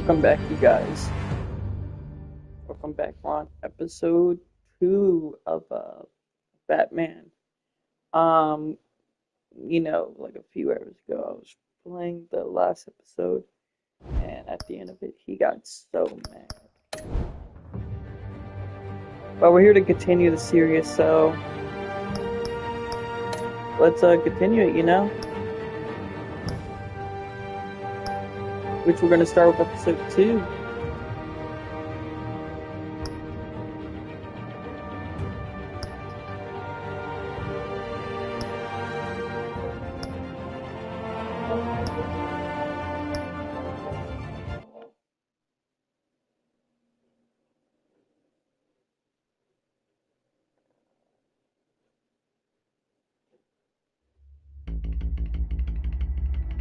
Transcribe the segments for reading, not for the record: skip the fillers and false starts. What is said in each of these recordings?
Welcome back, you guys. Welcome back. We're on episode 2 of Batman. Like a few hours ago, I was playing the last episode, and at the end of it, he got so mad. But we're here to continue the series, so let's continue it, which we're going to start with episode 2.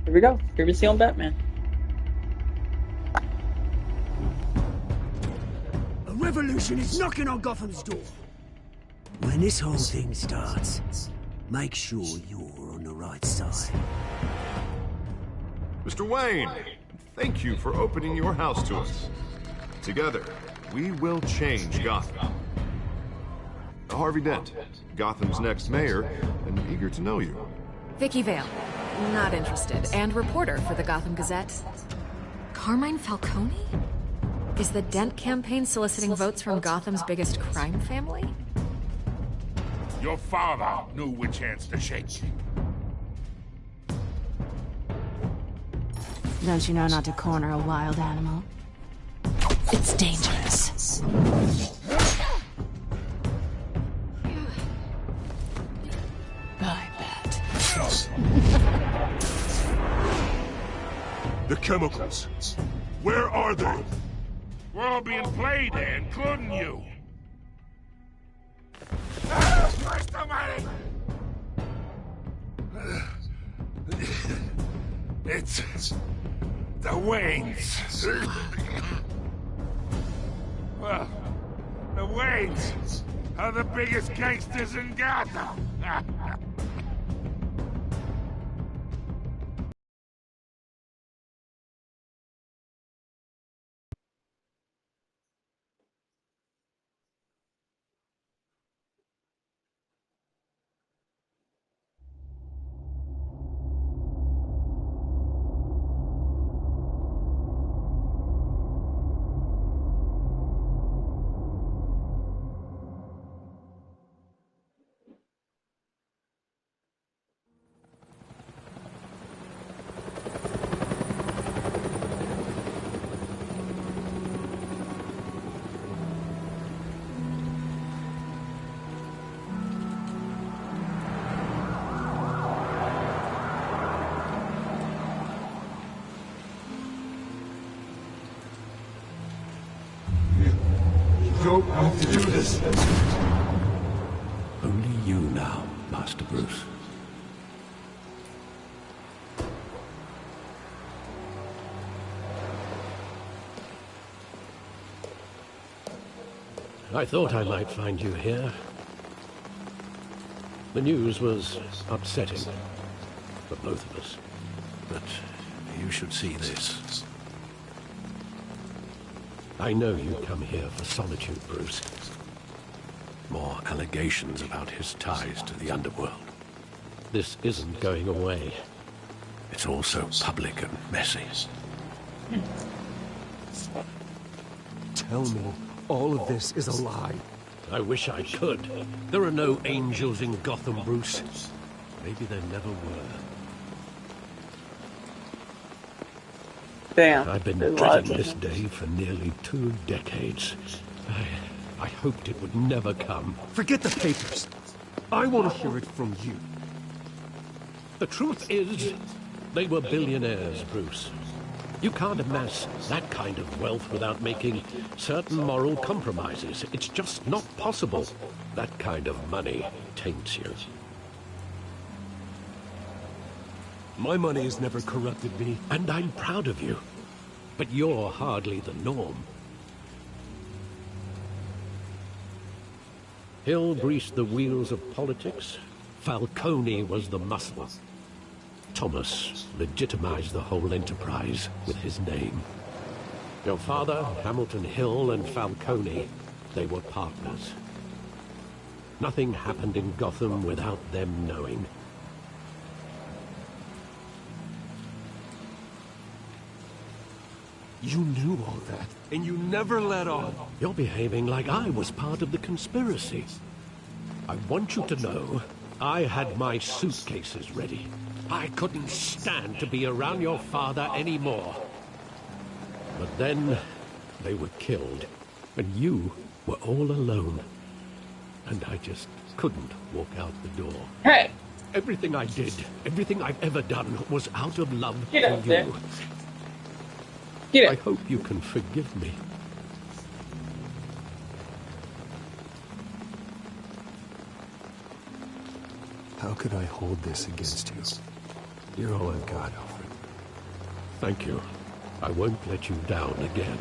Here we go. Previously on Batman. A revolution is knocking on Gotham's door. When this whole thing starts, make sure you're on the right side. Mr. Wayne, thank you for opening your house to us. Together, we will change Gotham. Harvey Dent, Gotham's next mayor, and eager to know you. Vicky Vale. Not interested. And reporter for the Gotham Gazette. Carmine Falcone? Is the Dent campaign soliciting votes from Gotham's biggest crime family? Your father knew which hands to shake. Don't you know not to corner a wild animal? It's dangerous. I bet. The chemicals. Where are they? We're all being played, including you. Christ almighty! It's the Waynes. Well, the Waynes are the biggest gangsters in Gotham. Don't have to do this. Only you now, Master Bruce. I thought I might find you here. The news was upsetting for both of us. But you should see this. I know you come here for solitude, Bruce. More allegations about his ties to the underworld. This isn't going away. It's all so public and messy. Tell me all of this is a lie. I wish I could. There are no angels in Gotham, Bruce. Maybe there never were. Damn. I've been dreading this day for nearly 2 decades. I hoped it would never come. Forget the papers. I want to hear it from you. The truth is, they were billionaires, Bruce. You can't amass that kind of wealth without making certain moral compromises. It's just not possible. That kind of money taints you. My money has never corrupted me. And I'm proud of you. But you're hardly the norm. Hill greased the wheels of politics. Falcone was the muscle. Thomas legitimized the whole enterprise with his name. Your father, Hamilton Hill, and Falcone, they were partners. Nothing happened in Gotham without them knowing. You knew all that, and you never let on. You're behaving like I was part of the conspiracy. I want you to know, I had my suitcases ready. I couldn't stand to be around your father anymore. But then, they were killed, and you were all alone. And I just couldn't walk out the door. Hey! Everything I did, everything I've ever done, was out of love Get for out there. you. Get I it. hope you can forgive me. How could I hold this against you? You're all I've got, Alfred. Thank you. I won't let you down again.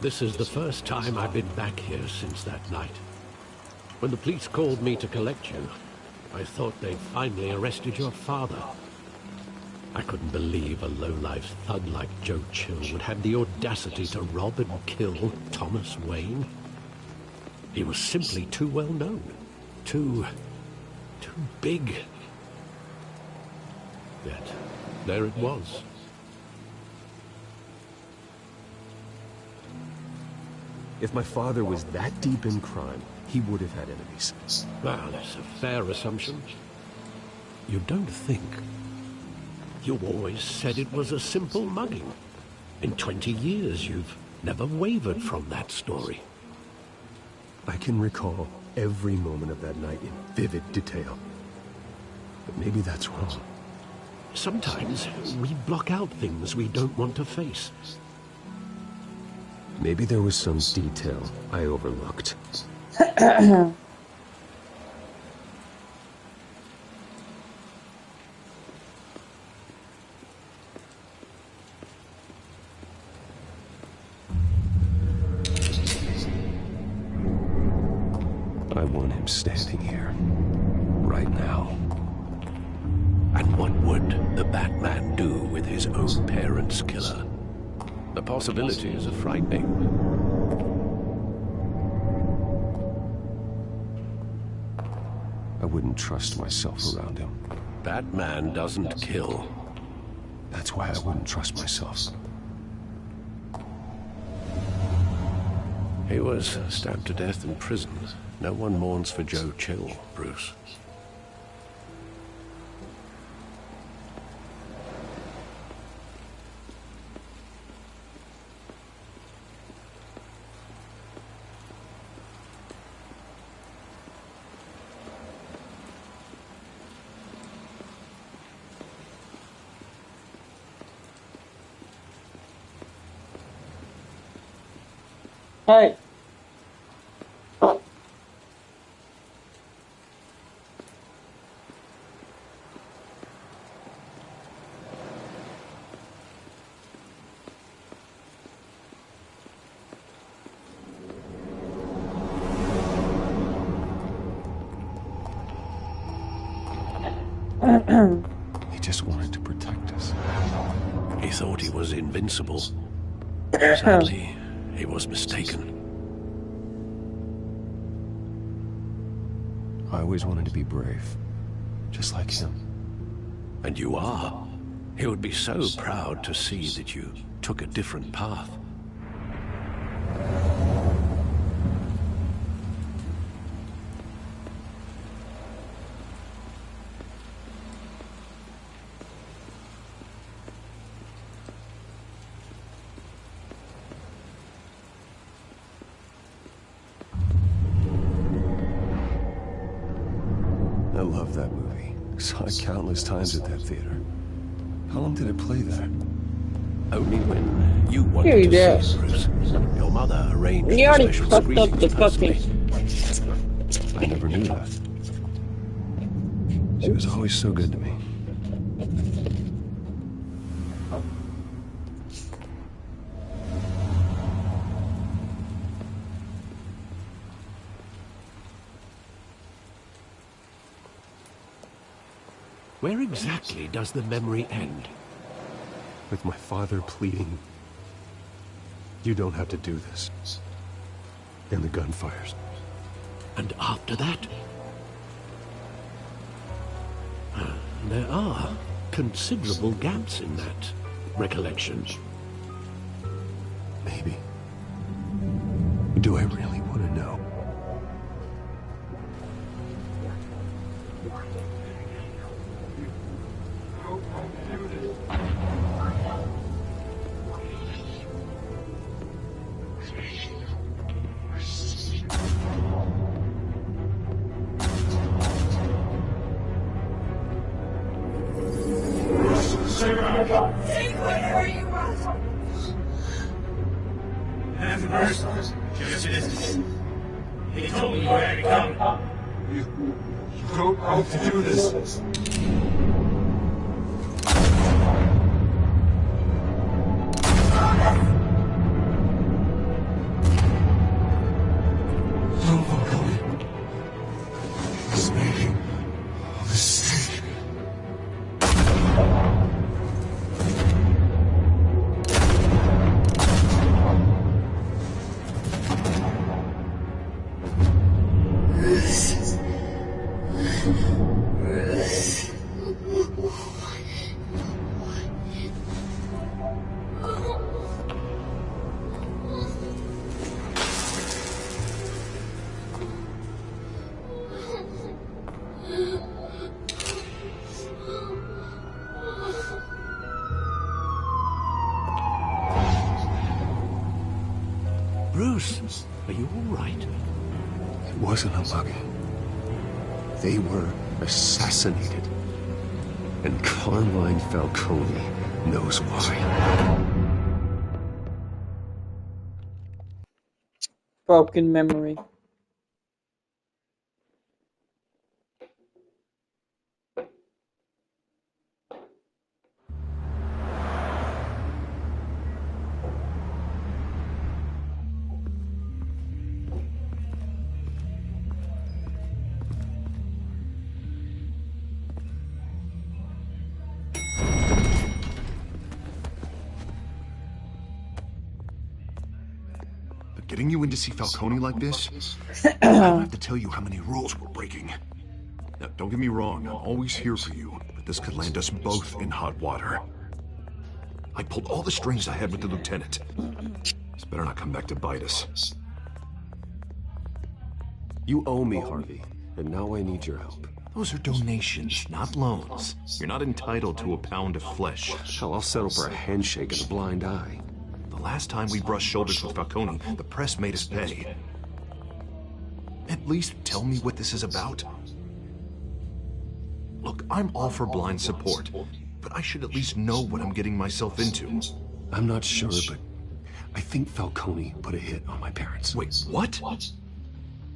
This is the first time I've been back here since that night. When the police called me to collect you, I thought they'd finally arrested your father. I couldn't believe a low-life thug like Joe Chill would have the audacity to rob and kill Thomas Wayne. He was simply too well known. Too big. Yet, there it was. If my father was that deep in crime, he would have had enemies. Well, that's a fair assumption. You don't think. You always said it was a simple mugging. In 20 years, you've never wavered from that story. I can recall every moment of that night in vivid detail. But maybe that's wrong. Sometimes we block out things we don't want to face. Maybe there was some detail I overlooked. I want him standing here, right now. And what would the Batman do with his own parents' killer? The possibilities are frightening. I wouldn't trust myself around him. Batman doesn't kill. That's why I wouldn't trust myself. He was stabbed to death in prison. No one mourns for Joe Chill, Bruce. Hey! He just wanted to protect us. He thought he was invincible. Sadly, he was mistaken. I always wanted to be brave, just like him. And you are. He would be so proud to see that you took a different path. I love that movie. Saw it countless times at that theater. How long did it play there? Only when you wanted Here you to go. see it, Bruce. Your mother arranged You the already special fucked up the screenings fucking... I never knew that. She was always so good to me. Where exactly does the memory end? With my father pleading, "You don't have to do this." And the gunfires. And after that? There are considerable gaps in that recollection. Maybe. Do I really want to know? Take whatever you want. Have mercy. Just this. He told me where to come. You don't have to do this. No, Falcone. He's making a mistake. Bruce, are you all right? It wasn't a bug. They were assassinated. And Carmine Falcone knows why. Broken memory. Getting you in to see Falcone like this? I don't have to tell you how many rules we're breaking. Now, don't get me wrong, I'm always here for you, but this could land us both in hot water. I pulled all the strings I had with the lieutenant. This better not come back to bite us. You owe me, Harvey, and now I need your help. Those are donations, not loans. You're not entitled to a pound of flesh. Hell, I'll settle for a handshake and a blind eye. The last time we brushed shoulders with Falcone, the press made us pay. At least tell me what this is about. Look, I'm all for blind support, but I should at least know what I'm getting myself into. I'm not sure, but I think Falcone put a hit on my parents. Wait, what?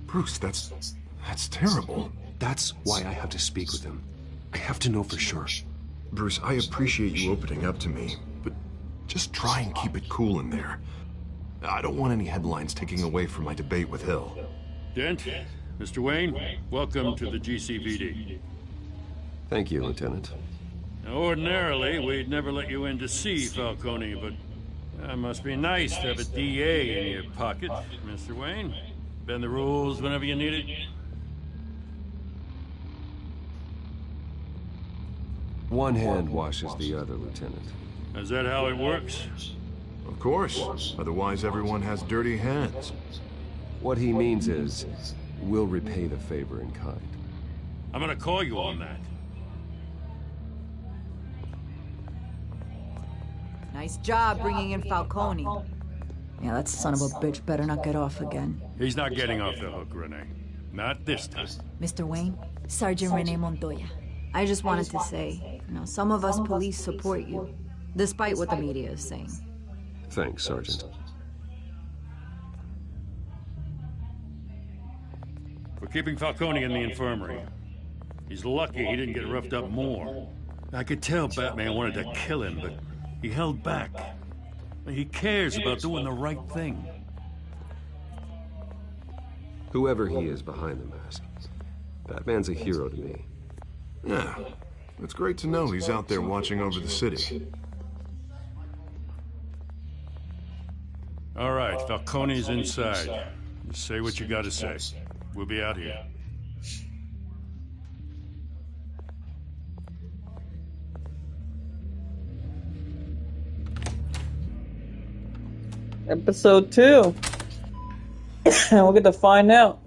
Bruce, that's terrible. That's why I have to speak with him. I have to know for sure. Bruce, I appreciate you opening up to me, but just try and keep it cool in there. I don't want any headlines taking away from my debate with Hill. Dent, Mr. Wayne, welcome to the GCPD. Thank you, Lieutenant. Now, ordinarily, we'd never let you in to see Falcone, but that must be nice to have a DA in your pocket, Mr. Wayne. Bend the rules whenever you need it. One hand washes the other, Lieutenant. Is that how it works? Of course. Otherwise, everyone has dirty hands. What he means is, we'll repay the favor in kind. I'm gonna call you on that. Nice job bringing in Falcone. Yeah, that son of a bitch better not get off again. He's not getting off the hook, Renee. Not this time. Mr. Wayne, Sergeant Renee Montoya. I just wanted to say, some of us police support you, despite what the media is saying. Thanks, Sergeant. We're keeping Falcone in the infirmary. He's lucky he didn't get roughed up more. I could tell Batman wanted to kill him, but he held back. He cares about doing the right thing. Whoever he is behind the mask, Batman's a hero to me. Yeah, It's great to know he's out there watching over the city. All right, Falcone's inside. You say what you gotta say. We'll be out here. Episode 2. And we'll get to find out.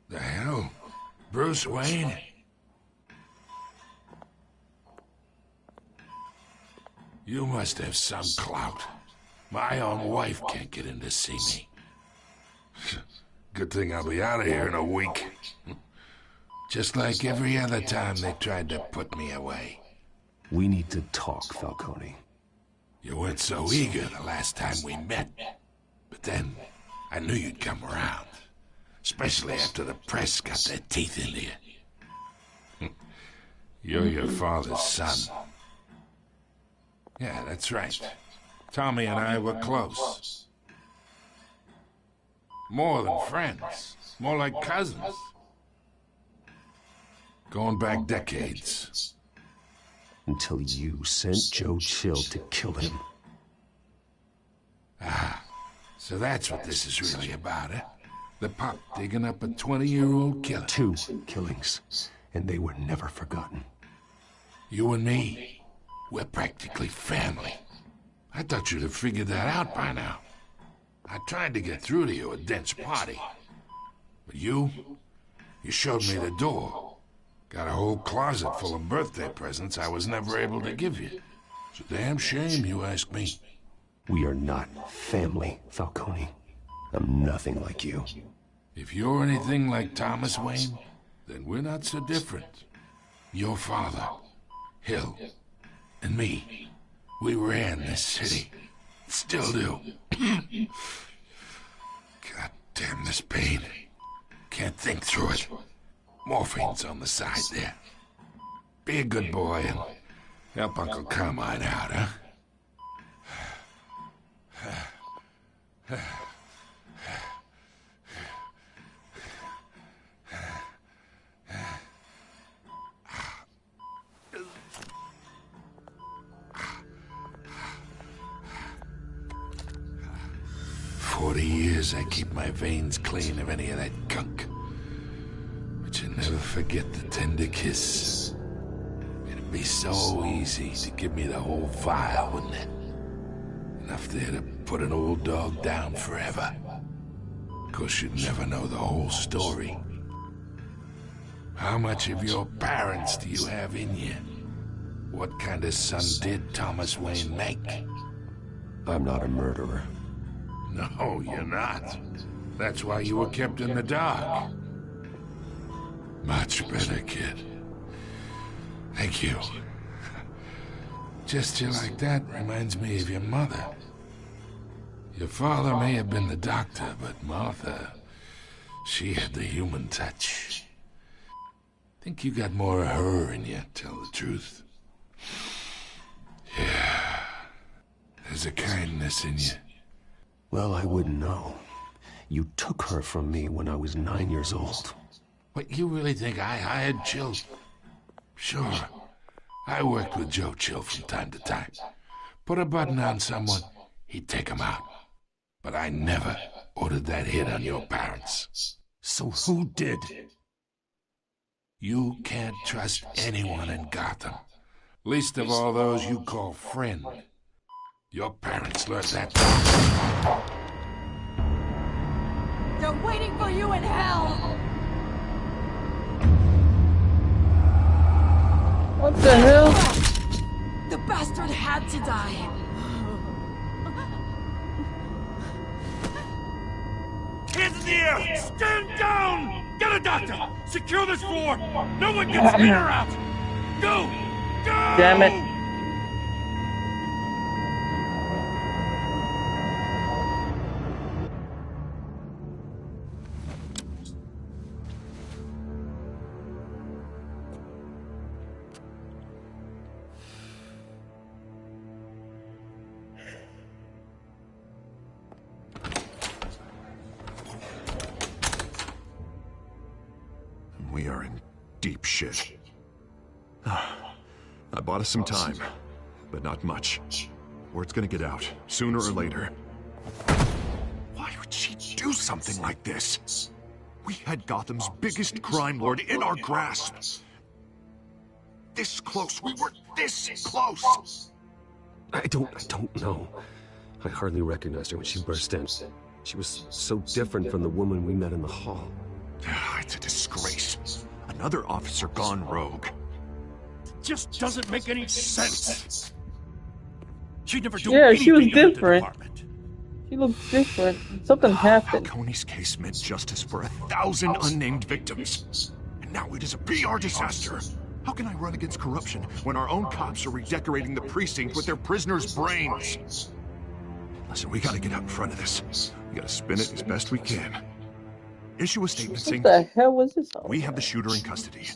The hell? Bruce Wayne? You must have some clout. My own wife can't get in to see me. Good thing I'll be out of here in a week. Just like every other time they tried to put me away. We need to talk, Falcone. You weren't so eager the last time we met. But then, I knew you'd come around. Especially after the press got their teeth into you. You're your father's son. Yeah, that's right. Tommy and I were close. More than friends. More like cousins. Going back decades. Until you sent Joe Chill to kill him. Ah, so that's what this is really about, eh? The pop digging up a 20-year-old killer. 2 killings, and they were never forgotten. You and me, we're practically family. I thought you'd have figured that out by now. I tried to get through to you at Dent's party. But you showed me the door. Got a whole closet full of birthday presents I was never able to give you. It's a damn shame, you ask me. We are not family, Falcone. I'm nothing like you. If you're anything like Thomas Wayne, then we're not so different. Your father, Hill, and me, we ran this city. Still do. God damn this pain. Can't think through it. Morphine's on the side there. Be a good boy and help Uncle Carmine out, huh? 40 years I keep my veins clean of any of that gunk. But you never forget the tender kiss. It'd be so easy to give me the whole file, wouldn't it? Enough there to put an old dog down forever. Of course, you'd never know the whole story. How much of your parents do you have in you? What kind of son did Thomas Wayne make? I'm not a murderer. No, you're not. That's why you were kept in the dark. Much better, kid. Thank you. Gesture like that reminds me of your mother. Your father may have been the doctor, but Martha, she had the human touch. Think you got more of her in you, tell the truth. Yeah. There's a kindness in you. Well, I wouldn't know. You took her from me when I was 9 years old. What, you really think I hired Chill? Sure. I worked with Joe Chill from time to time. Put a button on someone, he'd take him out. But I never ordered that hit on your parents. So who did? You can't trust anyone in Gotham. Least of all those you call friend. Your parents learned that. They're waiting for you in hell! What the hell? The bastard had to die. Hands in the air! Stand down! Get a doctor! Secure this floor! No one gets in or out! Go! Go! Damn it. we are in deep shit. I bought us some time, but not much. Word's gonna get out, sooner or later. Why would she do something like this? We had Gotham's biggest crime lord in our grasp. This close, we were this close! I don't know. I hardly recognized her when she burst in. She was so different from the woman we met in the hall. It's a disgrace. Another officer gone rogue. Just doesn't make any sense. She'd never do Yeah, anything she was to hurt the different. department. She looked different. Something happened. Falcone's case meant justice for 1,000 unnamed victims. And now it is a PR disaster. How can I run against corruption when our own cops are redecorating the precinct with their prisoners' brains? Listen, we gotta get out in front of this. We gotta spin it as best we can. Issue a statement saying What the hell was this all we have the shooter in custody.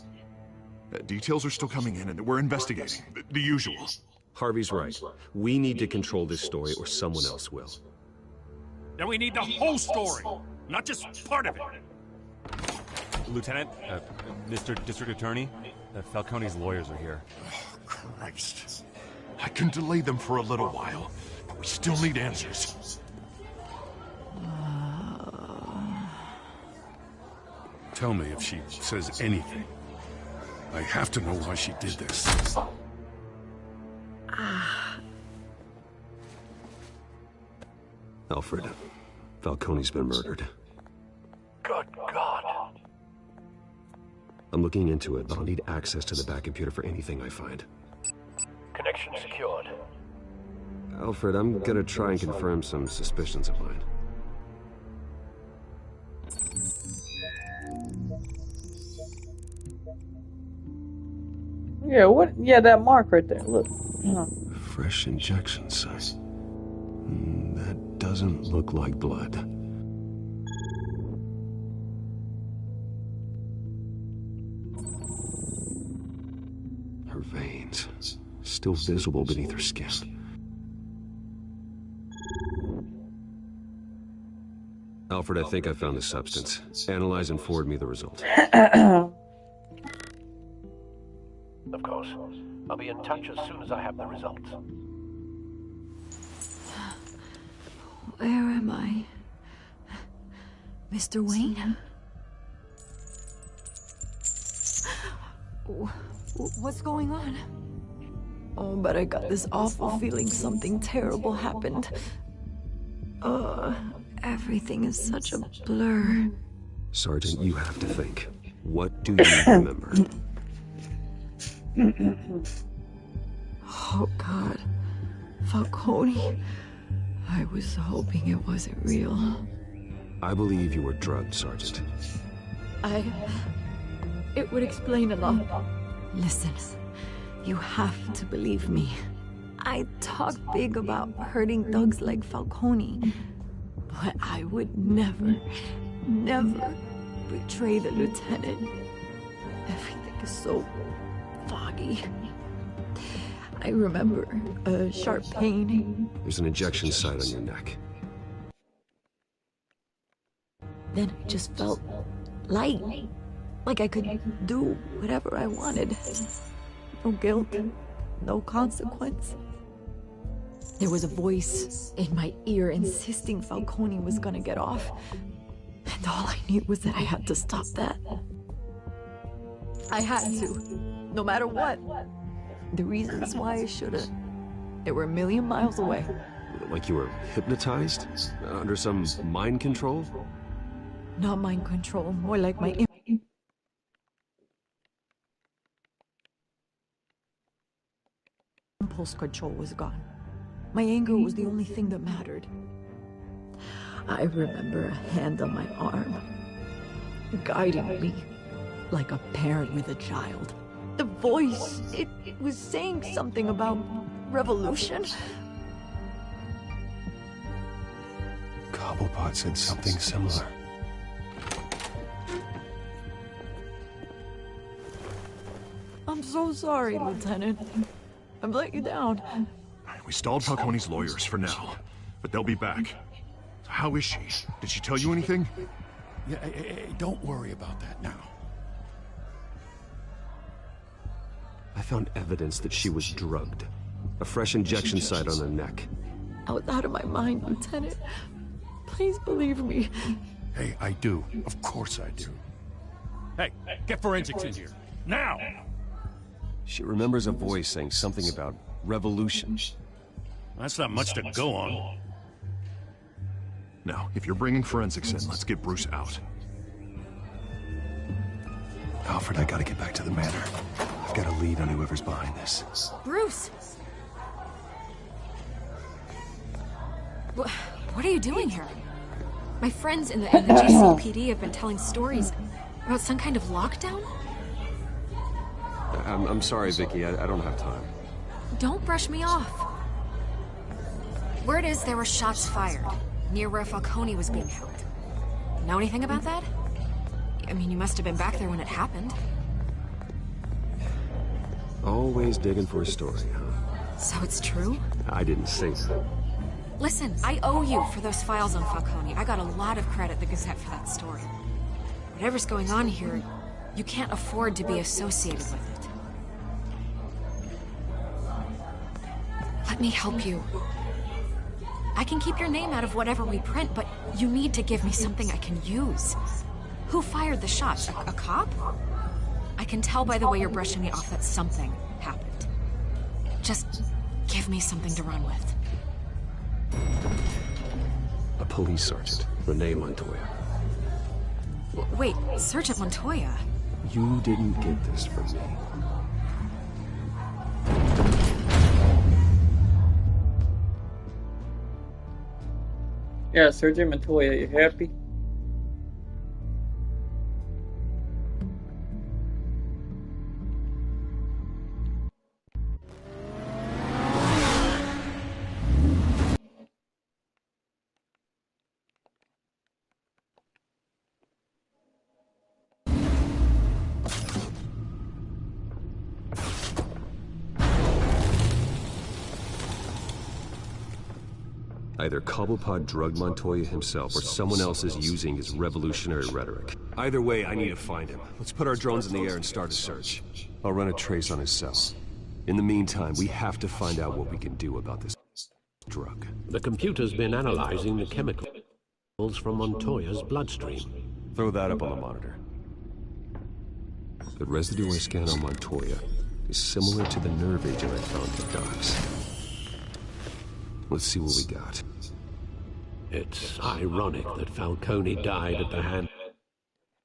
Details are still coming in and we're investigating. The usual. Harvey's right. We need to control this story or someone else will. Then we need the whole story, not just part of it. Lieutenant, Mr. District Attorney, Falcone's lawyers are here. Oh, Christ. I can delay them for a little while, but we still need answers. Tell me if she says anything. I have to know why she did this. Alfred, Falcone's been murdered. Good God. I'm looking into it, but I'll need access to the back computer for anything I find. Connection secured. Alfred, I'm gonna try and confirm some suspicions of mine. Yeah, what? Yeah, that mark right there. Look. Fresh injection site. That doesn't look like blood. Her veins, still visible beneath her skin. Alfred, I think I found the substance. Analyze and forward me the results. Of course. I'll be in touch as soon as I have the results. Where am I? Mr. Wayne? What's going on? Oh, but I got this awful feeling something terrible happened. Everything is such a blur. Sergeant, you have to think. What do you remember? Oh, God. Falcone. I was hoping it wasn't real. I believe you were drugged, Sergeant. It would explain a lot. Listen, you have to believe me. I talk big about hurting thugs like Falcone, but I would never betray the lieutenant. Everything is so foggy. I remember a sharp pain. There's an injection site on your neck. Then I just felt light. Like I could do whatever I wanted. No guilt, no consequence. There was a voice in my ear insisting Falcone was gonna get off. And all I knew was that I had to stop that. I had to, no matter what. The reasons why I should've, they were a million miles away. Like you were hypnotized? Under some mind control? Not mind control, more like my impulse control was gone. My anger was the only thing that mattered. I remember a hand on my arm, guiding me like a parent with a child. The voice, it was saying something about revolution. Cobblepot said something similar. I'm so sorry, Lieutenant. I've let you down. We stalled Falcone's lawyers for now, but they'll be back. So how is she? Did she tell you anything? Yeah, hey, don't worry about that now. found evidence that she was drugged. A fresh injection site on her neck. I was out of my mind, Lieutenant. Please believe me. Hey, I do. Of course I do. Hey, get forensics in here. Now! She remembers a voice saying something about revolution. That's not much to go on. Now, if you're bringing forensics in, let's get Bruce out. Alfred, I gotta get back to the manor. I've got a lead on whoever's behind this. Bruce! What are you doing here? My friends in the GCPD have been telling stories about some kind of lockdown? I'm sorry, Vicky. I don't have time. Don't brush me off. Word is there were shots fired near where Falcone was being held. Know anything about that? I mean, you must have been back there when it happened. Always digging for a story, huh? So it's true? I didn't say that. Listen, I owe you for those files on Falcone. I got a lot of credit at the Gazette for that story. Whatever's going on here, you can't afford to be associated with it. Let me help you. I can keep your name out of whatever we print, but you need to give me something I can use. Who fired the shots? A cop? I can tell by the way you're brushing me off that something happened. Just give me something to run with. A police sergeant, Renee Montoya. Wait, Sergeant Montoya? You didn't get this from me. Yeah, Sergeant Montoya, you happy? Either Cobblepot drugged Montoya himself, or someone else is using his revolutionary rhetoric. Either way, I need to find him. Let's put our drones in the air and start a search. I'll run a trace on his cell. In the meantime, we have to find out what we can do about this drug. The computer's been analyzing the chemicals from Montoya's bloodstream. Throw that up on the monitor. The residue I scan on Montoya is similar to the nerve agent I found at the docks. Let's see what we got. It's ironic that Falcone died at the hand